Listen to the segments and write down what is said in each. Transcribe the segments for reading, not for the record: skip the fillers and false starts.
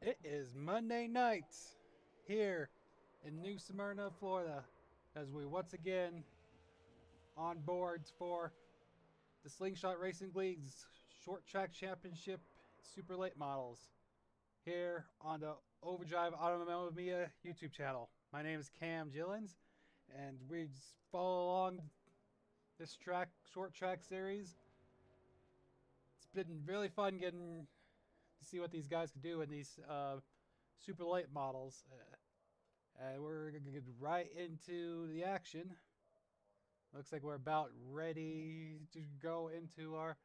It is Monday night here in New Smyrna, Florida, as we once again on boards for the Slingshot Racing League's Short Track Championship Super Late Models here on the Overdrive Autonomia YouTube channel. My name is Cam Gillens, and we just follow along this short track series. It's been really fun getting to see what these guys can do in these super late models. And we're going to get right into the action. Looks like we're about ready to go into our...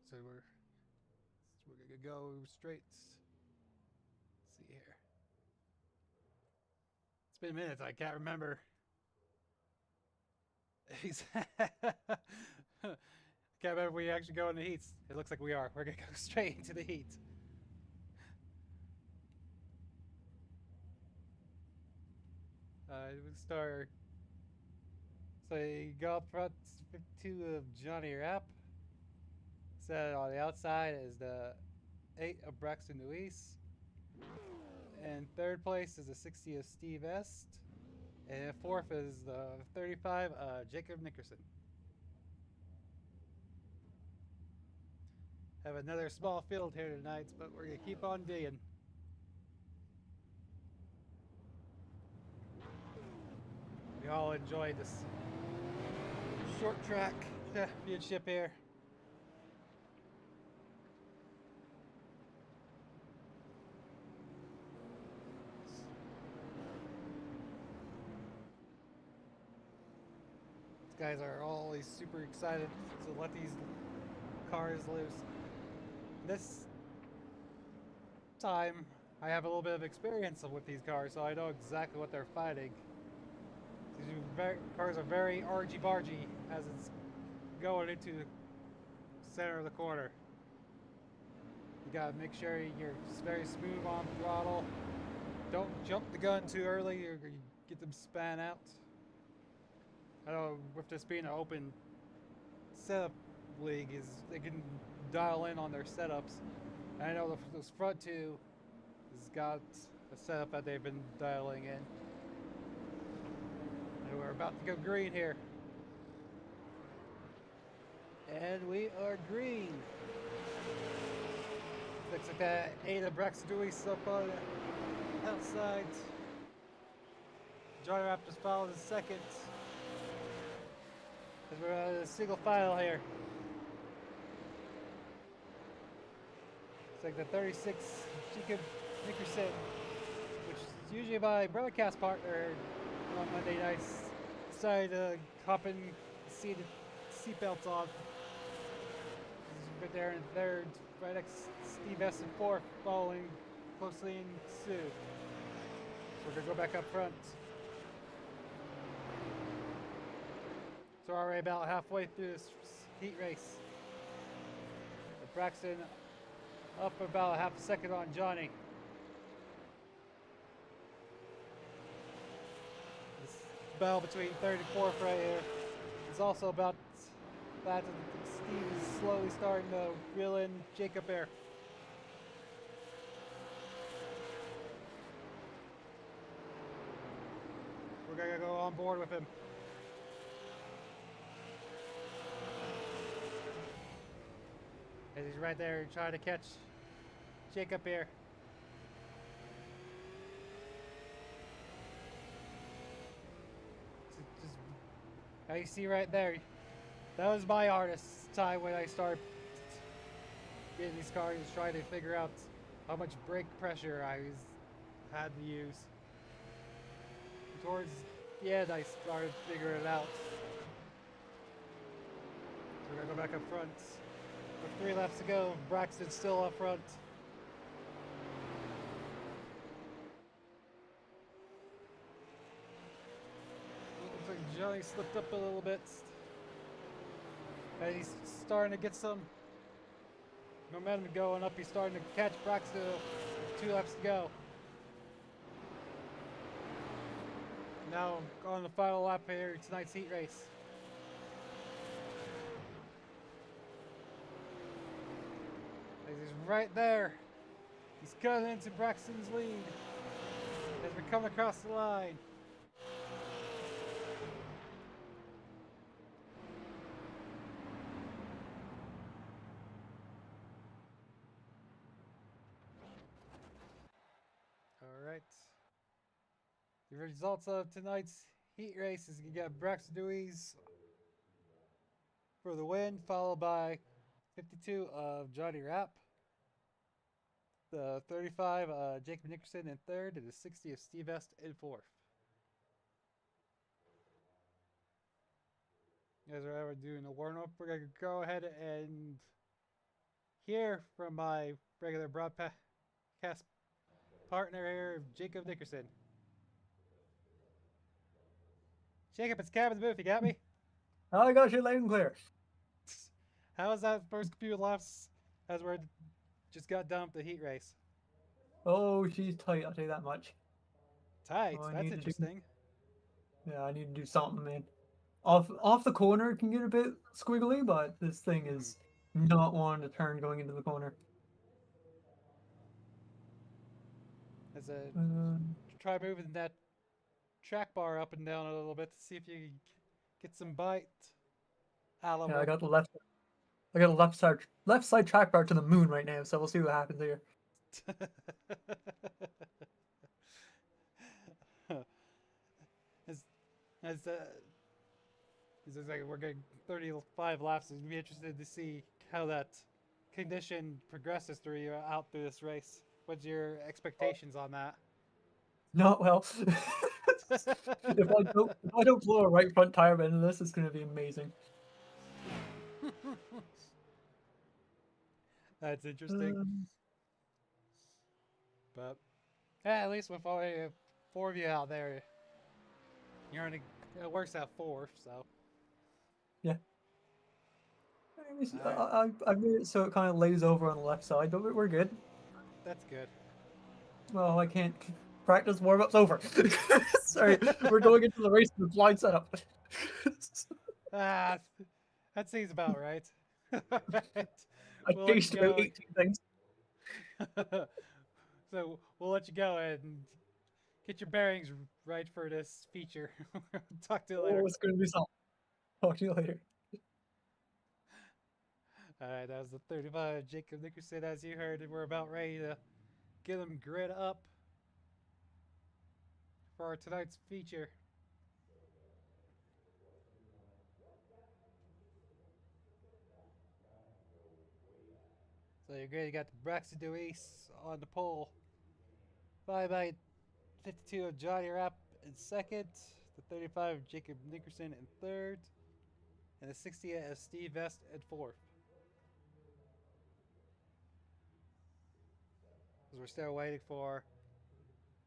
So we're going to go straight. Let's see here. It's been minutes. I can't remember. I can't remember if we actually go in the heats. It looks like we are. We're going to go straight into the heat. We start. So you go up front to Johnny Rapp. Set on the outside is the 8 of Braxton Luis. And third place is the 60 of Steve Est. And fourth is the 35 Jacob Nickerson. Have another small field here tonight, but we're going to keep on digging. We all enjoyed this short track championship here. These guys are always super excited to let these cars loose. This time, I have a little bit of experience with these cars, so I know exactly what they're fighting. These cars are very argy-bargy as it's going into the center of the corner. You gotta make sure you're very smooth on throttle. Don't jump the gun too early or you get them span out. I know with this being an open setup league, they can dial in on their setups. And I know those front two has got a setup that they've been dialing in. And we're about to go green here. And we are green. Looks like that Ada Braxadouis up on the outside. Johnny Rapp just follows in second. As we're on a single file here. It's like the 36 Jacob Nickerson, which is usually my broadcast partner on Monday nights, decided to hop in seatbelts on. He's right there in third, right next to Steve S in fourth, following closely in Sue. So we're gonna go back up front. So we're already about halfway through this heat race. Braxton up about half a second on Johnny. This battle between third and fourth right here is also about that. Steve is slowly starting to reel in Jacob here. We're gonna go on board with him. As he's right there trying to catch Jacob here. Just, now you see right there, that was my hardest time when I started getting these cars, trying to figure out how much brake pressure I had to use. Towards the end, I started figuring it out. So we're gonna go back up front. With 3 laps to go, Braxton's still up front. Looks like Johnny slipped up a little bit. And he's starting to get some momentum going up. He's starting to catch Braxton. 2 laps to go. Now on the final lap here, tonight's heat race. right there. He's cutting into Braxton's lead as we come across the line. All right. The results of tonight's heat race is you got Braxton Dewey's for the win, followed by 52 of Johnny Rapp, the 35 Jacob Nickerson in third, and the 60 of Steve Est in fourth. As we're doing a warm up, we're going to go ahead and hear from my regular broadcast partner here, Jacob Nickerson. Jacob, it's Cab in the booth. You got me? I got you loud and clear. How was that first few laps as we just got done with the heat race? Oh, she's tight, I'll tell you that much. Tight. Oh, I That's need to do, interesting. yeah, I need to do something, man. Off the corner it can get a bit squiggly, but this thing Mm-hmm. is not wanting to turn going into the corner. As a Um, try moving that track bar up and down a little bit to see if you get some bite out of yeah, her. I got a left side track bar to the moon right now, so we'll see what happens here. as as like we're getting 35 laps, I'd be interested to see how that condition progresses through you out through this race. What's your expectations on that? Not well. If I don't blow a right front tire into this, it's gonna be amazing. That's interesting. Um, But yeah, at least with all four of you out there, you're in it works out four. So yeah. all right, I made it so it kind of lays over on the left side, but we're good. that's good. Well, I can't practice warm ups over. Sorry, we're going into the race with blind setup. Ah, that seems about right. Right. I We'll let you chased about go. 18 things. So we'll let you go and get your bearings right for this feature. Talk to you Oh, later. it's going to be something. Talk to you later. All right, that was the 35 Jacob Nickerson. As you heard, we're about ready to get them grid up for tonight's feature. So you're good. You got the Braxton Dewey's on the pole. Followed by 52 of Johnny Rapp in second. The 35 of Jacob Nickerson in third. And the 60 of Steve Vest in fourth. As we're still waiting for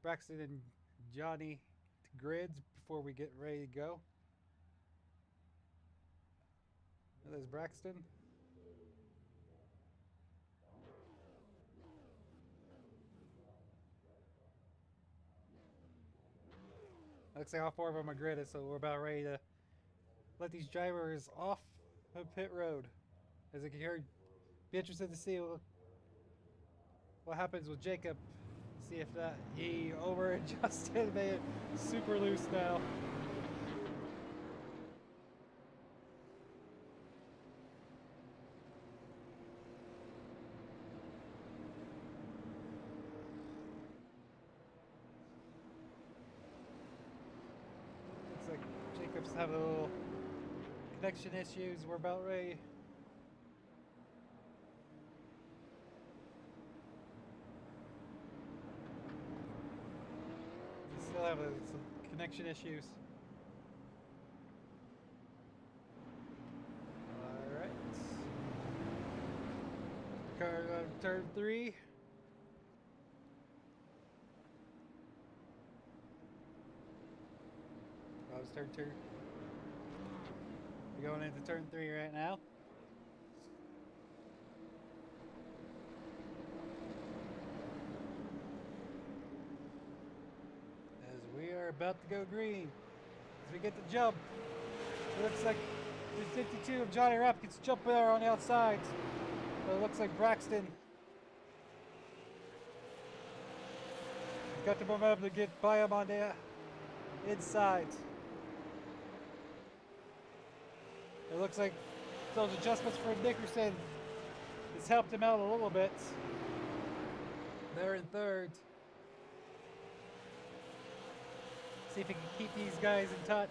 Braxton and Johnny to grids before we get ready to go. There's Braxton. Looks like all four of them are gridded, so we're about ready to let these drivers off of pit road. As I can hear, be interested to see what happens with Jacob. See if that he over adjusted, made it super loose now. Looks like Jacob's having a little connection issues. We're about ready. He's still having some connection issues. All right. Car on turn 3. Oh, it's turn 2. We're going into turn 3 right now. As we are about to go green. As we get the jump. It looks like the 52 of Johnny Rapp gets jump there on the outside. But it looks like Braxton got the momentum to get by him on the inside. It looks like those adjustments for Nickerson has helped him out a little bit. They're in third. See if he can keep these guys in touch.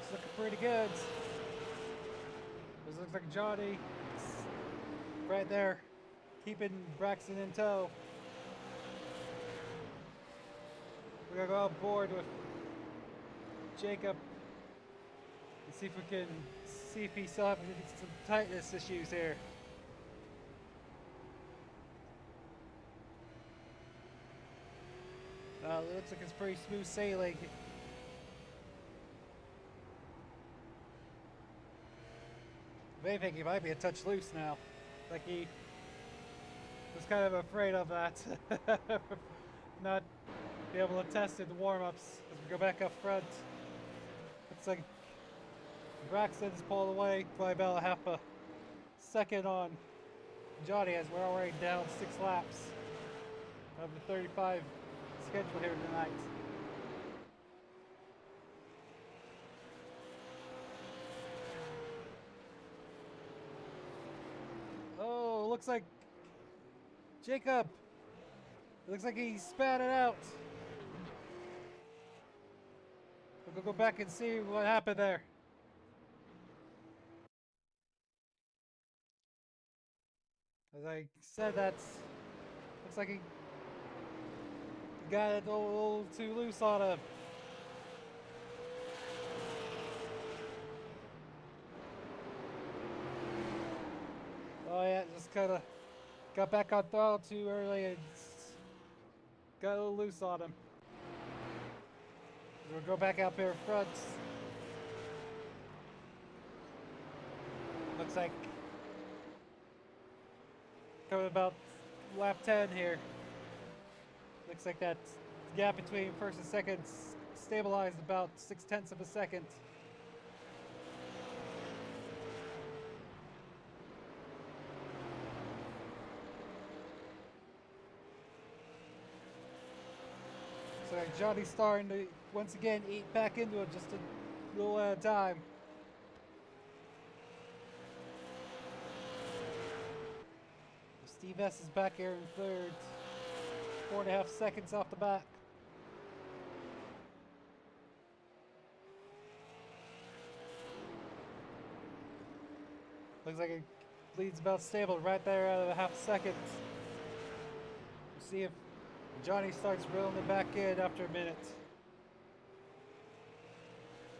It's looking pretty good. This looks like Johnny right there, keeping Braxton in tow. We're gonna go on board with Jacob and see if he still has some tightness issues here. It looks like it's pretty smooth sailing. If anything, he might be a touch loose now. Like he was kind of afraid of that. Not be able to test it in warm-ups as we go back up front. Looks like Braxton's pulled away by about half a second on Johnny as we're already down 6 laps of the 35 scheduled here tonight. Oh, looks like Jacob. It looks like he spat it out. We'll go back and see what happened there. As I said, looks like he got it a little too loose on him. Oh yeah, just kind of got back on throttle too early and got a little loose on him. We'll go back out here in front. Looks like coming about lap 10 here. Looks like that gap between first and second stabilized about 0.6 of a second. So Johnny's starting to once again eat back into it just a little at a time. Steve S is back here in third. 4.5 seconds off the back. Looks like it leads about stable right there out of a half second. We'll see if Johnny starts reeling it back in after a minute.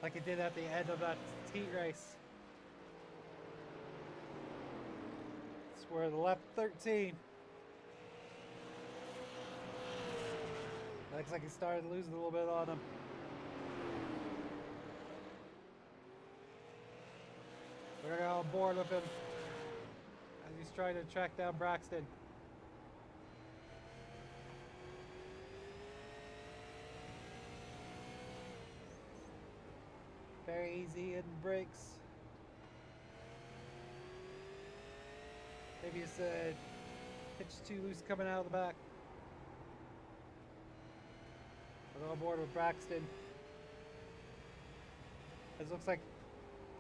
Like he did at the end of that heat race. We're at lap 13. Looks like he started losing a little bit on him. We're gonna go on board with him as he's trying to track down Braxton. Very easy in brakes. Maybe it's a pitch too loose coming out of the back. We're on board with Braxton. It looks like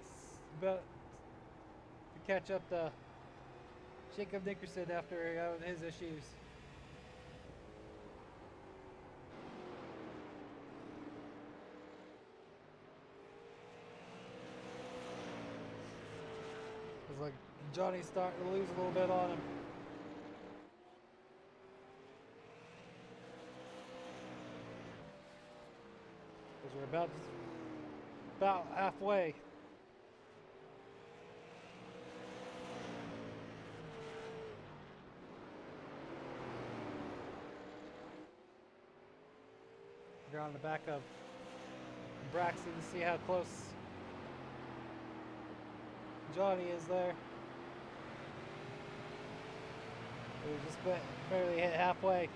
it's about to catch up to Jacob Nickerson after his issues. It's like Johnny's starting to lose a little bit on him. Because we're about halfway. We're on the back of Braxton to see how close Johnny is there. We just barely hit halfway.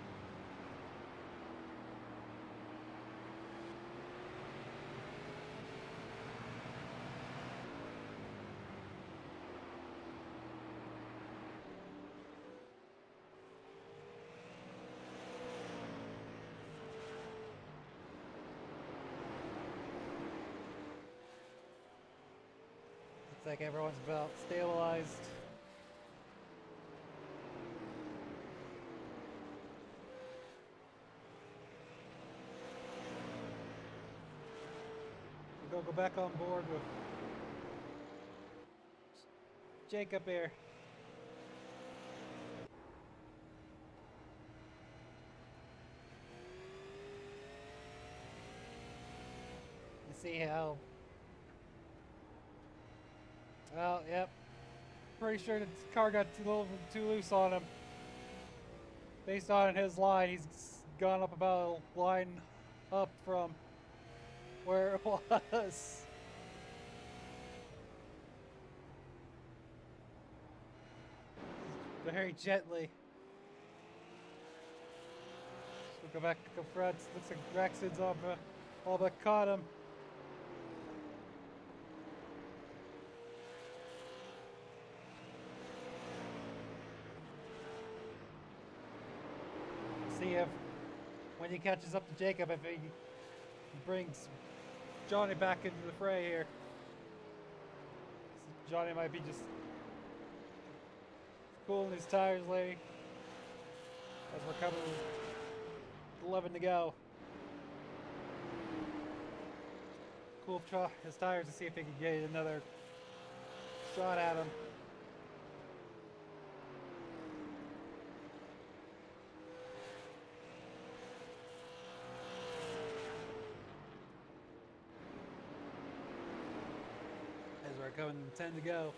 Looks like everyone's about stabilized. We'll go back on board with Jacob here. And see how. Well, yep. Pretty sure the car got a little too loose on him. Based on his line, he's gone up about a line up from where it was. Very gently. We'll go back to the front. Looks like Braxton's all but caught him. See if when he catches up to Jacob, if he brings Johnny back into the fray here. Johnny might be just cooling his tires lately as we're coming 11 to go. Cool his tires to see if he can get another shot at him. As we're coming 10 to go.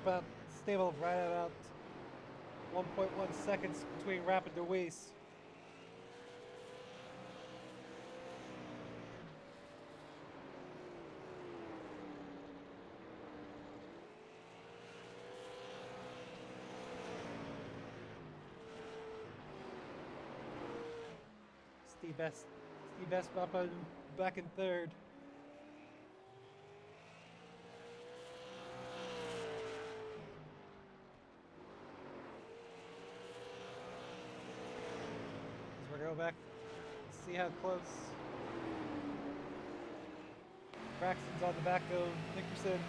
About stable right at about 1.1 seconds between rapid to Weiss. Steve Best back in third. Go back, see how close Braxton's on the back of Nickerson.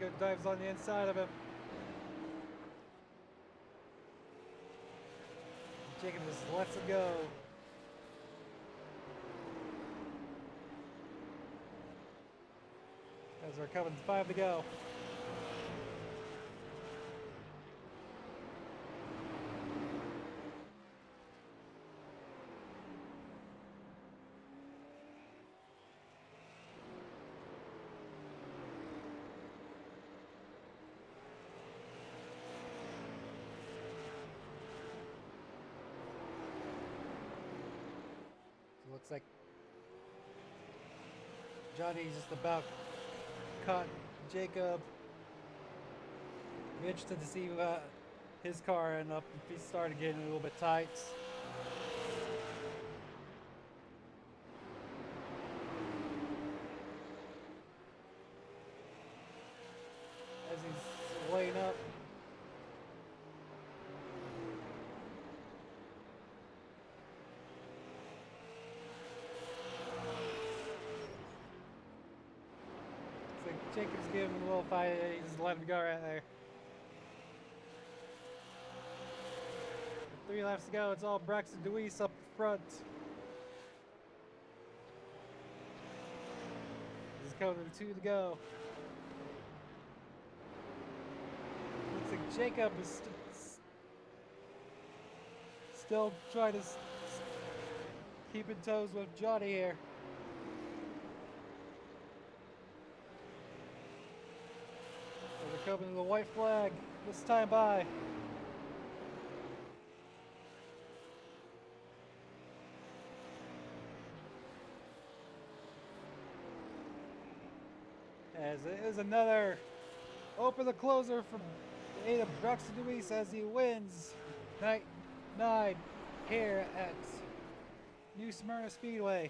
Good dives on the inside of him. Jacob just lets him go. As we're coming 5 to go. So it looks like Johnny's just about caught Jacob. Be interested to see his car end up if he started getting a little bit tight. As he's laying up. Jacob's giving him a little fight. He's just letting him go right there. 3 laps to go. It's all Braxton Deweese up front. He's coming to 2 to go. Looks like Jacob is still trying to keep in toes with Johnny here. Coming to the white flag this time by. As it is another open the closer from the Braxton Deweese as he wins night 9 here at New Smyrna Speedway.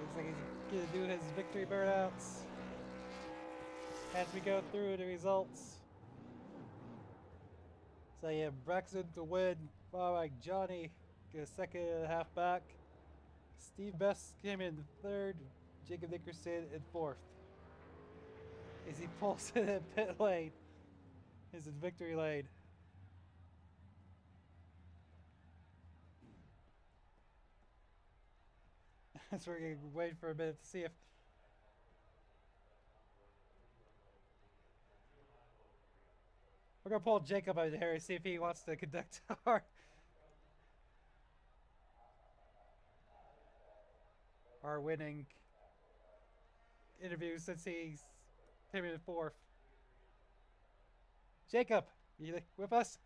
Looks like he's gonna do his victory burnouts as we go through the results. So yeah, Braxton to win, followed by Johnny, get a second and a half back. Steve Best came in third, Jacob Nickerson in fourth. As he pulls in at pit lane, is in victory lane. So we're gonna wait for a minute to see if we're gonna pull Jacob out here and see if he wants to conduct our winning interview since he's came in fourth. Jacob, you with us?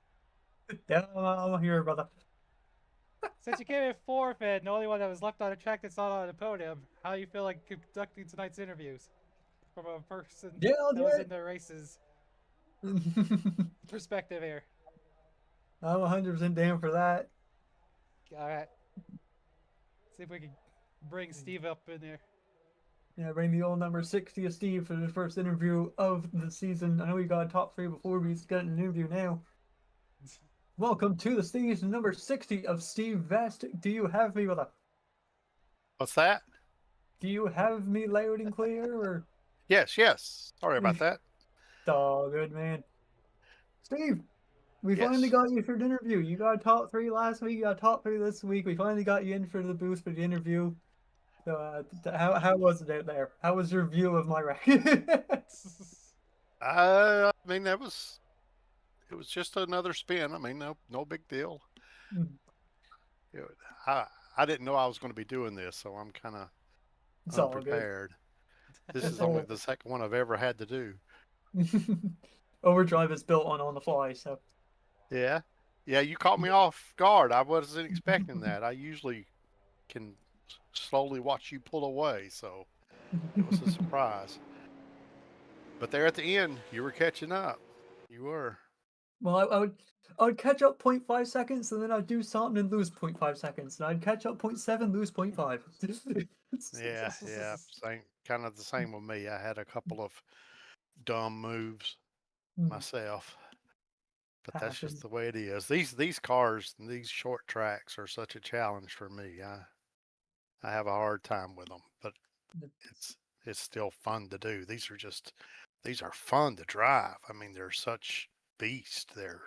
Yeah, I'm here, brother. Since you came in fourth and the only one that was left on the track that's not on the podium, how do you feel like conducting tonight's interviews from a person Yeah, I'll that do was it. in the races perspective here? I'm 100% down for that. All right, see if we can bring Steve up in there. Yeah, bring the old number 60 of Steve for the first interview of the season. I know we got a top three before we get an interview now. Welcome to the stage number 60 of Steve Vest. Do you have me, brother? What's that? Do you have me loud and clear, or? Yes, yes. Sorry about that. Oh, good man. Steve, we Yes. finally got you for the interview. You got a top three last week. You got a top three this week. We finally got you in for the booth for the interview. So, how was it out there? How was your view of my wreck? I mean, it was just another spin. I mean, no big deal. It, I didn't know I was going to be doing this, so I'm kind of It's all good. unprepared. This It's is only all- the second one I've ever had to do. Overdrive is built on the fly, so Yeah, yeah. You caught me off guard. I wasn't expecting that. I usually can slowly watch you pull away, so it was a surprise. But there at the end, you were catching up. You were. well, I would catch up 0.5 seconds, and then I'd do something and lose 0.5 seconds, and I'd catch up 0.7, lose 0.5. Yeah, yeah. Same, kind of the same with me. I had a couple of dumb moves myself, but that's just the way it is. These cars, these short tracks are such a challenge for me. I have a hard time with them, but it's still fun to do. These are fun to drive. I mean, they're such beasts. They're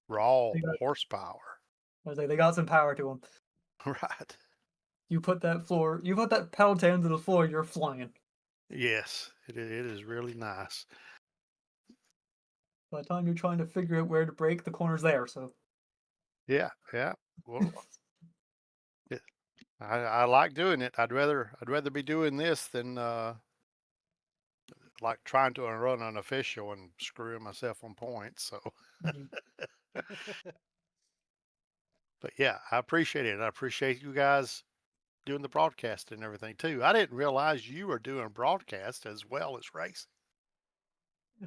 raw horsepower. I was like, they got some power to them. Right. You put that pedal down to the floor, you're flying. Yes, it is really nice. By the time you're trying to figure out where to brake, the corner's there. So Yeah, yeah. Well, I like doing it. I'd rather be doing this than like trying to run an official and screwing myself on points. So, but yeah, I appreciate it. I appreciate you guys doing the broadcast and everything too. I didn't realize you were doing broadcast as well as racing.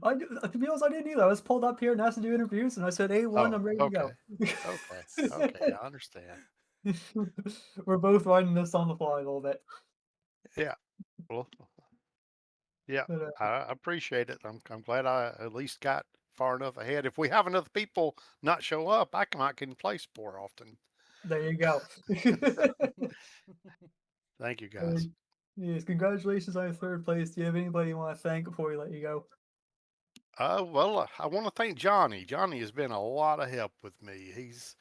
to be honest, I didn't either. I was pulled up here and asked to do interviews, and I said, "A1, I'm ready to go." Okay, I understand. We're both riding this on the fly a little bit. Yeah, well, yeah, But, I appreciate it. I'm glad I at least got far enough ahead. If we have enough people not show up, I might get in place more often. there you go. Thank you, guys. Yes, congratulations on your third place. Do you have anybody you want to thank before we let you go? Well, I want to thank Johnny. Johnny has been a lot of help with me. He's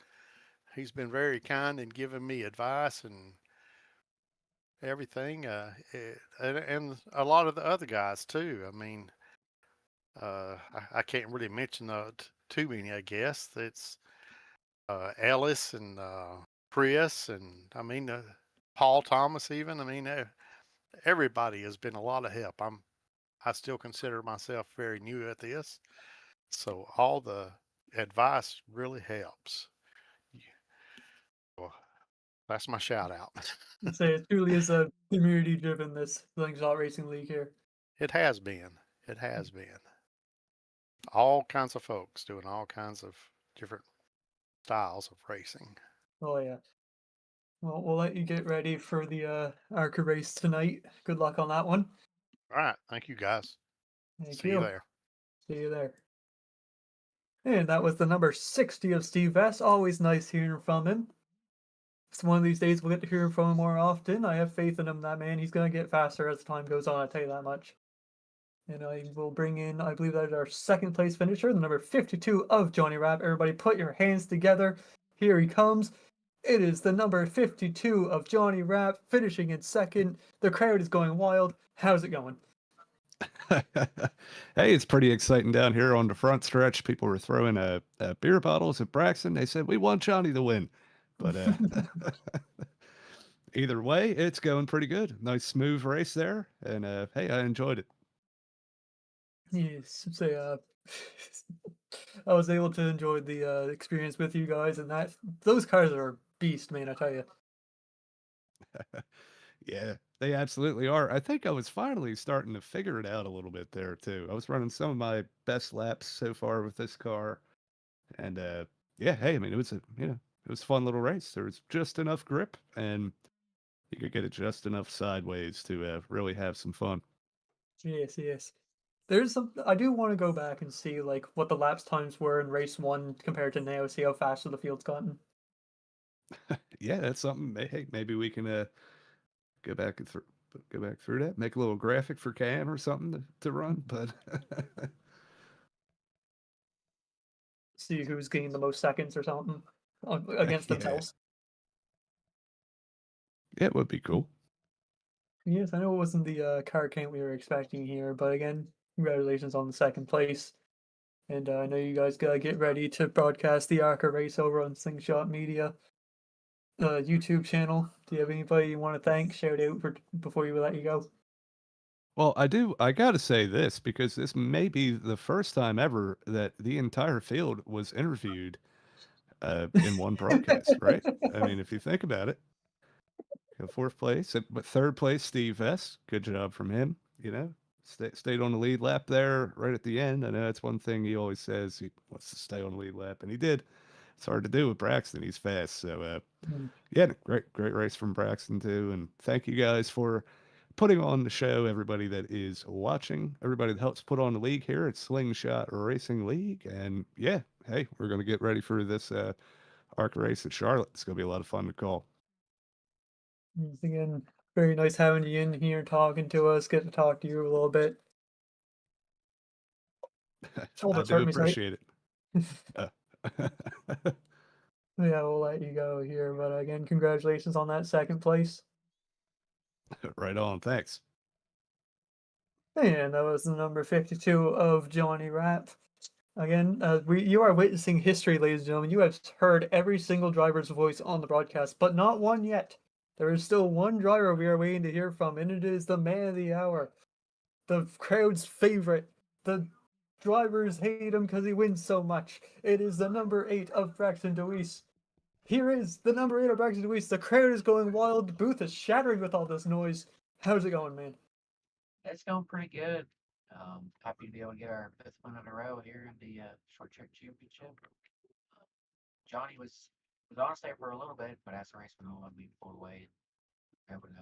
been very kind and giving me advice and everything. And a lot of the other guys too. I mean, I can't really mention too many. I guess it's Ellis and Chris, and I mean Paul Thomas. Even I mean everybody has been a lot of help. I still consider myself very new at this, so all the advice really helps. Well, that's my shout out. I'd say it truly is a community driven this Slingshot Racing League here. It has been. It has been. All kinds of folks doing all kinds of different styles of racing. Oh yeah. Well, we'll let you get ready for the ARCA race tonight. Good luck on that one. All right. Thank you, guys. Thank See you you. there. See you there. And that was the number 60 of Steve Vest. Always nice hearing from him. It's one of these days we'll get to hear from him more often. I have faith in him, that man. He's going to get faster as time goes on, I'll tell you that much. And I will bring in, I believe that is our second place finisher, the number 52 of Johnny Rapp. Everybody put your hands together. Here he comes. It is the number 52 of Johnny Rapp finishing in second. The crowd is going wild. How's it going? Hey, it's pretty exciting down here on the front stretch. People were throwing beer bottles at Braxton. They said, we want Johnny to win. But either way, it's going pretty good. Nice, smooth race there. And hey, I enjoyed it. Yes, so I was able to enjoy the experience with you guys, and those cars are a beast, man, I tell you. Yeah, they absolutely are. I think I was finally starting to figure it out a little bit there too. I was running some of my best laps so far with this car. And yeah, hey, I mean, it was it was a fun little race. There was just enough grip, and you could get it just enough sideways to really have some fun. Yes, yes. There's some. I do want to go back and see like what the laps times were in race one compared to now. See how faster the field's gotten. Yeah, that's something. Hey, maybe we can go back and go back through that. Make a little graphic for Cam or something to run. But See who's gained the most seconds or something against yeah, themselves. it would be cool. Yes, I know it wasn't the car count we were expecting here, but again, congratulations on the second place. And I know you guys gotta get ready to broadcast the ARCA race over on Slingshot Media YouTube channel. Do you have anybody you want to thank, shout out for before you let you go? Well, I do. I got to say this because this may be the first time ever that the entire field was interviewed in one broadcast, right? I mean, if you think about it, fourth place, but third place, Steve Vest. Good job from him. You know, stayed on the lead lap there right at the end. I know that's one thing he always says. He wants to stay on the lead lap, and he did. It's hard to do with Braxton. He's fast. So, yeah, great race from Braxton too. And thank you guys for putting on the show. Everybody that is watching, everybody that helps put on the league here at Slingshot Racing League. And yeah, hey, we're gonna get ready for this ARCA race at Charlotte. It's gonna be a lot of fun to call. Again, very nice having you in here talking to us. Get to talk to you a little bit. I do appreciate it. Yeah, we'll let you go here, but again, congratulations on that second place. Right on. Thanks. And that was the number 52 of Johnny Rapp. Again, you are witnessing history, ladies and gentlemen. You have heard every single driver's voice on the broadcast, but not one yet. There is still one driver we are waiting to hear from, and it is the man of the hour, the crowd's favorite. The drivers hate him because he wins so much. It is the number 8 of Braxton DeWeese. Here is the number 8 of Braxton DeWeese. The crowd is going wild. The booth is shattering with all this noise. How's it going, man? It's going pretty good. Happy to be able to get our fifth win in a row here in the short track championship. Johnny was honest there for a little bit, but as the race went on, we pulled away and able to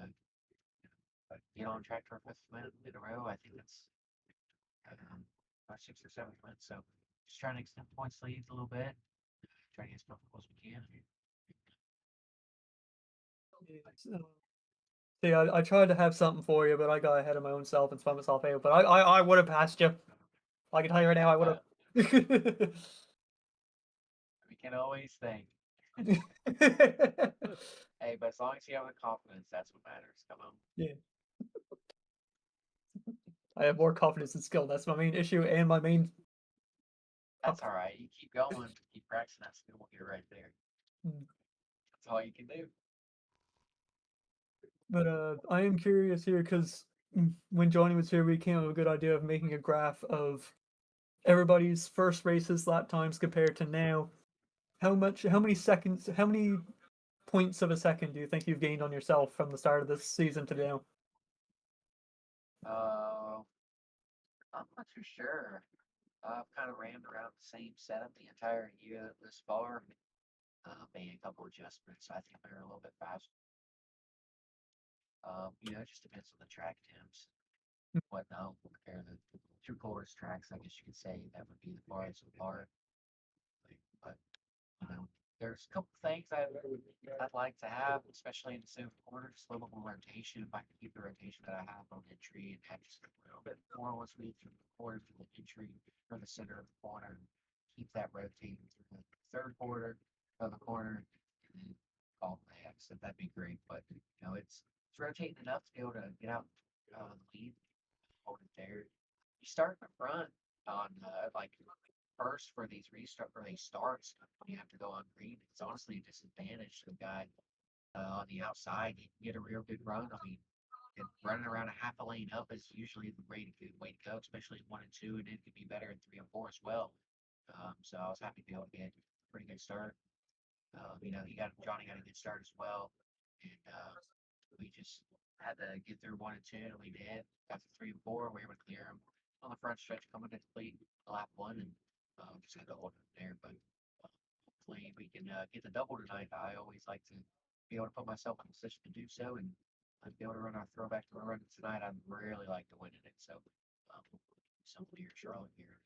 get on track for our fifth win in a row. I think that's our sixth or seventh win. So just trying to extend points leads a little bit, trying to get as comfortable as we can. See, I tried to have something for you, but I got ahead of my own self and spun myself out. But I would have passed you. I can tell you right now, I would have. We can always think. Hey, but as long as you have the confidence, that's what matters. Come on. Yeah. I have more confidence and skill. That's my main issue and my main. That's all right. You keep going, keep practicing that skill. We'll get right there. That's all you can do. But I am curious here because when Johnny was here, we came up with a good idea of making a graph of everybody's first races lap times compared to now, how many seconds, how many points of a second do you think you've gained on yourself from the start of this season to now? I'm not too sure. I've kind of rammed around the same setup the entire year this far. Made a couple adjustments. I think they're a little bit faster. It just depends on the track temps, whatnot. Compare the two course tracks, I guess you could say that would be the farthest apart. But there's a couple things I'd like to have, especially in the center corner, just a little bit more rotation. If I can keep the rotation that I have on entry and have just a little bit more once we get through the quarter for the entry or the center of the corner, keep that rotating through the third quarter of the corner, and then call the exit. That'd be great. But it's rotating enough to be able to get out the lead, hold it there. You start in the front on like first for these starts when you have to go on green. It's honestly a disadvantage to a guy on the outside. You can get a real good run. I mean, running around a half a lane up is usually the way to go, especially in 1 and 2, and it could be better in 3 and 4 as well. So I was happy to be able to get a pretty good start. Johnny got a good start as well, and we just had to get through 1 and 2, and we did. Got to 3 and 4, we were able to clear them on the front stretch coming to complete lap 1, and just had to hold it there. But hopefully we can get the double tonight. I always like to be able to put myself in a position to do so, and be able to run our throwback to run tonight. I'd really like to win in it. So somebody here, Charlotte here.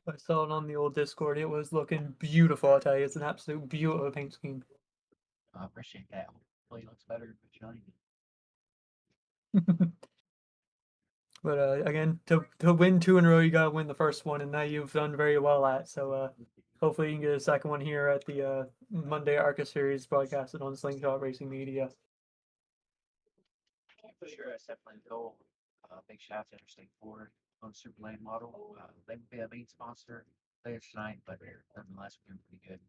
I saw it on the old Discord. It was looking beautiful. I tell you, it's an absolute beautiful paint scheme. I appreciate that. Hopefully, it looks better with Johnny. But again, to win 2 in a row, you gotta win the first one, and that you've done very well at. So hopefully, you can get a second one here at the Monday ARCA Series broadcasted on Slingshot Racing Media. For sure, that's definitely the goal. Big shout out to Interstate Ford on Super Lane Model. They will be a main sponsor later tonight, but nonetheless, we're doing pretty good.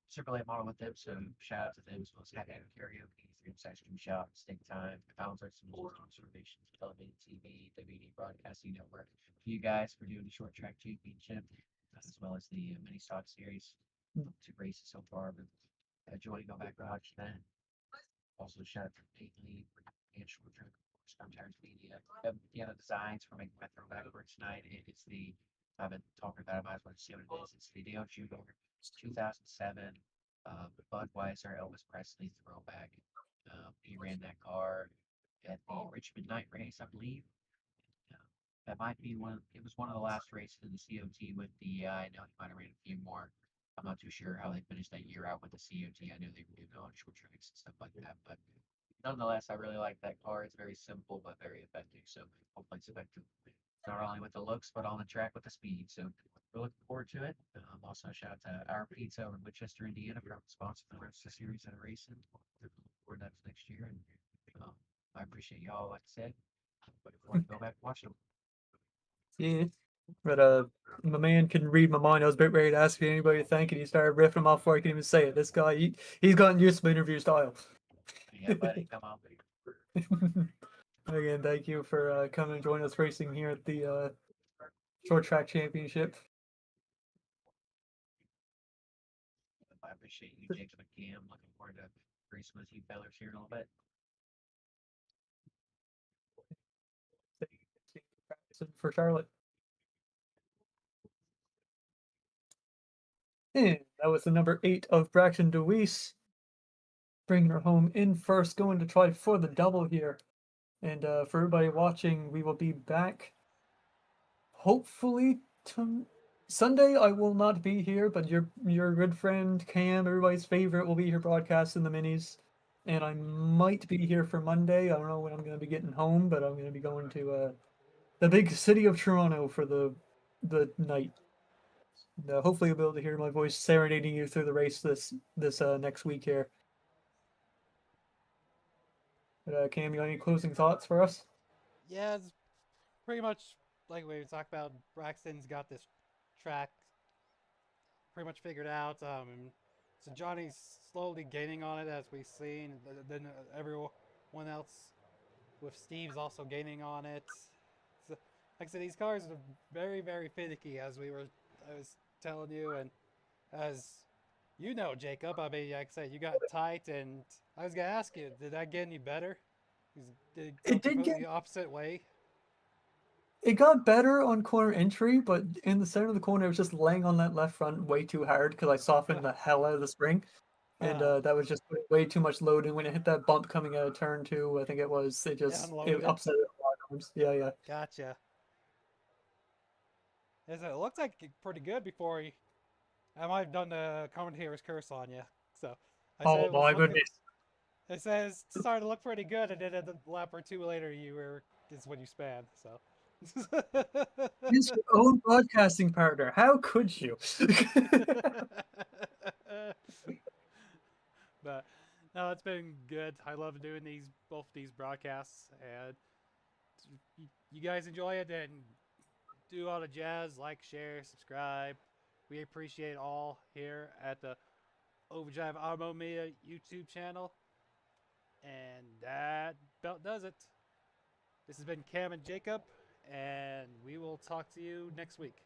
Super Lane Model with them, so shout out to them as well as Happy Karaoke, 3 Ice Cream Shop, Steak Time, Pounds Arts and Observations, Television, TV, WD Broadcasting Network. For you guys for doing the Short Track Championship, as well as the Mini Stock Series. 2 races so far, but joining go back Raj that. Also shout out to Peyton Lee for and Short Track Sometimes Media. The designs for making my throwback for tonight. It's the I've been talking about it, I might as well see what it is. It's the Dale Jr. 2007 Budweiser Elvis Presley throwback. He ran that car at the Richmond Night Race, I believe. That might be it was one of the last races in the COT with the I know he might have ran a few more. I'm not too sure how they finished that year out with the COT. I know they were doing it on short tracks and stuff like that, but nonetheless, I really like that car. It's very simple but very effective. So hopefully it's effective not only with the looks but on the track with the speed. So we're looking forward to it. Also shout out to Our Pizza over in Winchester, Indiana, for sponsoring the rest of the series and racing. Looking forward to that next year. And I appreciate y'all, like I said. But if you want to go back and watch them. Yeah. But my man can read my mind. I was a bit ready to ask you anybody to thank, and he started riffing him off before I could even say it. This guy, he's gotten used to my interview style. Yeah, buddy, come on, buddy. Again, thank you for coming and joining us racing here at the Short Track Championship. I appreciate you, Jacob and Cam. Looking forward to racing with you fellas here in a little bit. For Charlotte. And that was the number 8 of Braxton DeWeese. Bringing her home in first, going to try for the double here. And for everybody watching, we will be back hopefully Sunday. I will not be here, but your good friend Cam, everybody's favorite, will be here broadcasting the minis. And I might be here for Monday. I don't know when I'm going to be getting home, but I'm going to be going to the big city of Toronto for the night. Hopefully, you'll be able to hear my voice serenading you through the race this next week here. Cam, you got any closing thoughts for us? Yeah, it's pretty much like we talked about. Braxton's got this track pretty much figured out. So Johnny's slowly gaining on it as we've seen. Then everyone else with Steve's also gaining on it. So like I said, these cars are very, very finicky, as I was telling you, and as you know, Jacob. I mean, like I said, you got tight, and I was gonna ask you, did that get any better? Did it go It did completely get opposite way? it got better on corner entry, but in the center of the corner, it was just laying on that left front way too hard because I softened the hell out of the spring, and that was just putting way too much load in when it hit that bump coming out of turn two. I think it was. It Unloaded it. upset it a lot of times. Yeah, yeah. Gotcha. It looks like pretty good before he. I might have done the commentator's curse on you. So I said Oh it was my looking. goodness. It says it started to look pretty good, and then a lap or two later, is when you span. So. It's your own broadcasting partner. How could you? But no, it's been good. I love doing both these broadcasts, and you guys enjoy it and do all the jazz, like, share, subscribe. We appreciate all here at the Overdrive Auto Media YouTube channel. And that about does it. This has been Cam and Jacob, and we will talk to you next week.